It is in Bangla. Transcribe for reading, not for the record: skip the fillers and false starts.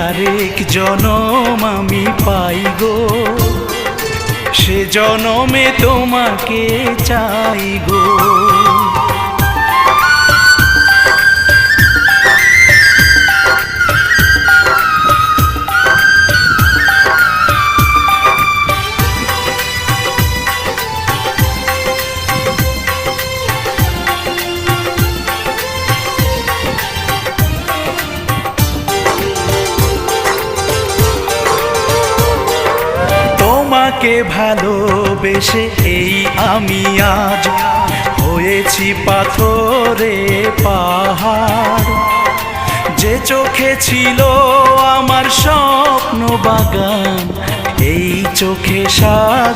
আরেক জনম আমি পাই গো, সে জনমে তোমাকে চাই গো। তোমাকে ভালোবেসে এই আমি আজ হয়েছি পাথরে পাহাড়, যে চোখে ছিল আমার স্বপ্ন বাগান, এই চোখে সাজ